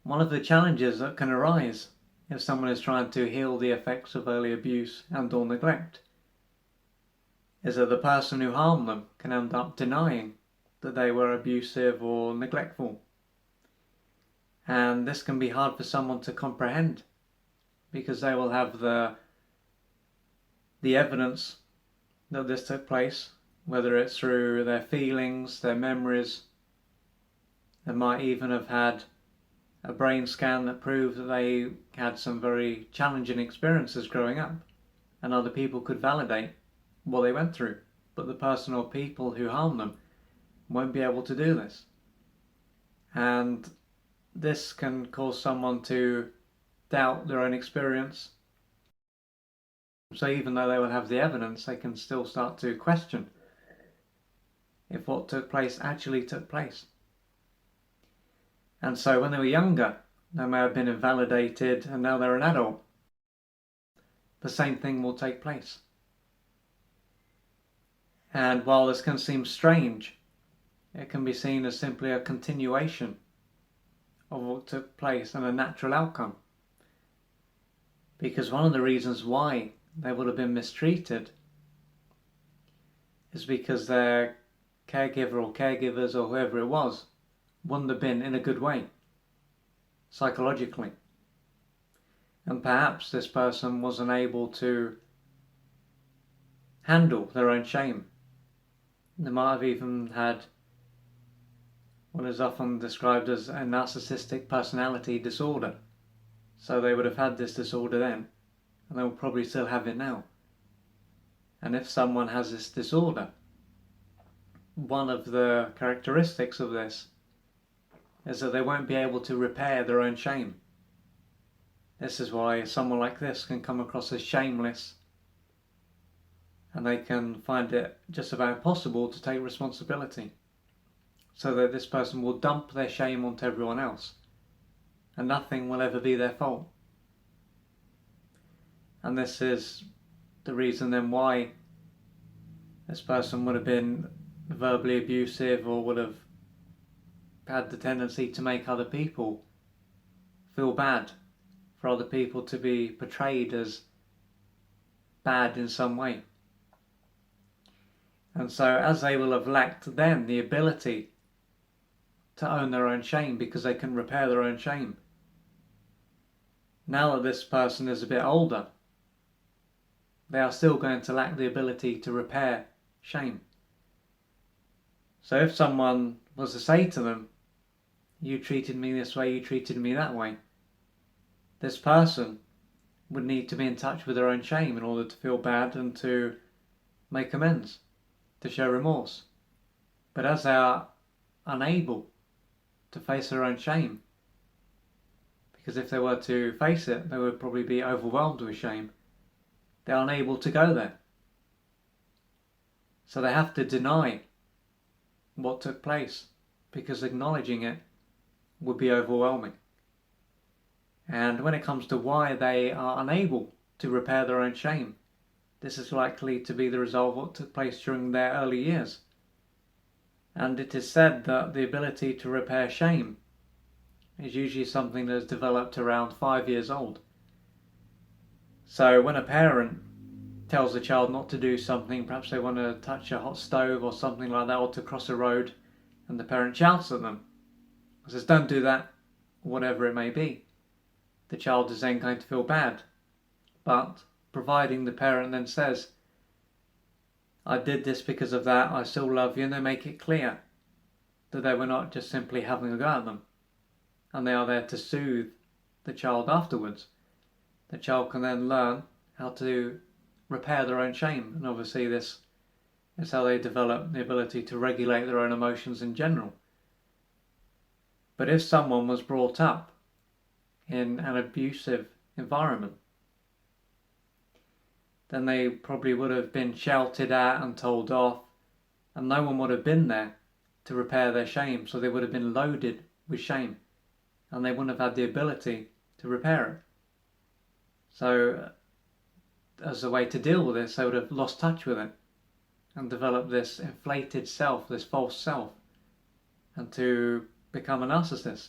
One of the challenges that can arise if someone is trying to heal the effects of early abuse and or neglect is that the person who harmed them can end up denying that they were abusive or neglectful. And this can be hard for someone to comprehend because they will have the evidence that this took place, whether it's through their feelings, their memories. They might even have had a brain scan that proved that they had some very challenging experiences growing up, and other people could validate what they went through, but the person or people who harmed them won't be able to do this. And this can cause someone to doubt their own experience. So even though they will have the evidence, they can still start to question if what took place actually took place. And so when they were younger, they may have been invalidated, and now they're an adult. The same thing will take place. And while this can seem strange, it can be seen as simply a continuation of what took place and a natural outcome. Because one of the reasons why they would have been mistreated is because their caregiver or caregivers or whoever it was wouldn't have been in a good way, psychologically. And perhaps this person wasn't able to handle their own shame. They might have even had what is often described as a narcissistic personality disorder. So they would have had this disorder then, and they will probably still have it now. And if someone has this disorder, one of the characteristics of this is that they won't be able to repair their own shame. This is why someone like this can come across as shameless, and they can find it just about impossible to take responsibility, so that this person will dump their shame onto everyone else, and nothing will ever be their fault. And this is the reason then why this person would have been verbally abusive or would have had the tendency to make other people feel bad, for other people to be portrayed as bad in some way. And so as they will have lacked then the ability to own their own shame because they can repair their own shame, now that this person is a bit older, they are still going to lack the ability to repair shame. So if someone was to say to them, "You treated me this way, you treated me that way," this person would need to be in touch with their own shame in order to feel bad and to make amends, to show remorse. But as they are unable to face their own shame, because if they were to face it, they would probably be overwhelmed with shame, they're unable to go there. So they have to deny what took place, because acknowledging it would be overwhelming. And when it comes to why they are unable to repair their own shame, this is likely to be the result of what took place during their early years. And it is said that the ability to repair shame is usually something that is developed around 5 years old. So when a parent tells a child not to do something, perhaps they want to touch a hot stove or something like that, or to cross a road, and the parent shouts at them, says, "Don't do that," whatever it may be, the child is then going to feel bad. But providing the parent then says, "I did this because of that, I still love you," and they make it clear that they were not just simply having a go at them, and they are there to soothe the child afterwards, the child can then learn how to repair their own shame. And obviously this is how they develop the ability to regulate their own emotions in general. But if someone was brought up in an abusive environment, then they probably would have been shouted at and told off, and no one would have been there to repair their shame, so they would have been loaded with shame, and they wouldn't have had the ability to repair it. So as a way to deal with this, they would have lost touch with it and developed this inflated self, this false self, and to become a narcissist.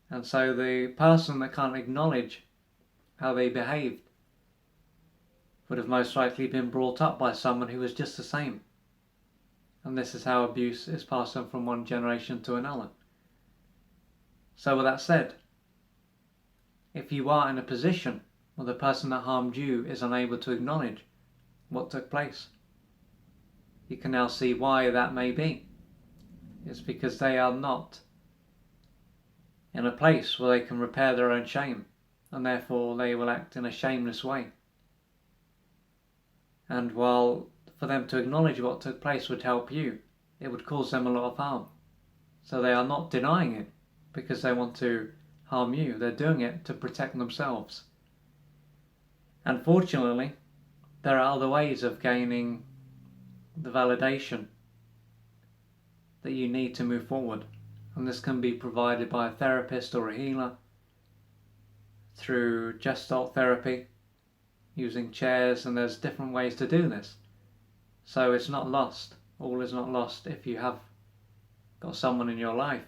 And so the person that can't acknowledge how they behaved would have most likely been brought up by someone who was just the same. And this is how abuse is passed on from one generation to another. So with that said, if you are in a position where the person that harmed you is unable to acknowledge what took place, you can now see why that may be. It's because they are not in a place where they can repair their own shame, and therefore they will act in a shameless way. And while for them to acknowledge what took place would help you, it would cause them a lot of harm. So they are not denying it because they want to harm you. They're doing it to protect themselves. Unfortunately, there are other ways of gaining the validation that you need to move forward. And this can be provided by a therapist or a healer, through Gestalt therapy, using chairs, and there's different ways to do this. So it's not lost. All is not lost if you have got someone in your life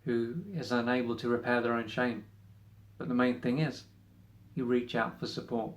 who is unable to repair their own shame. But the main thing is, you reach out for support.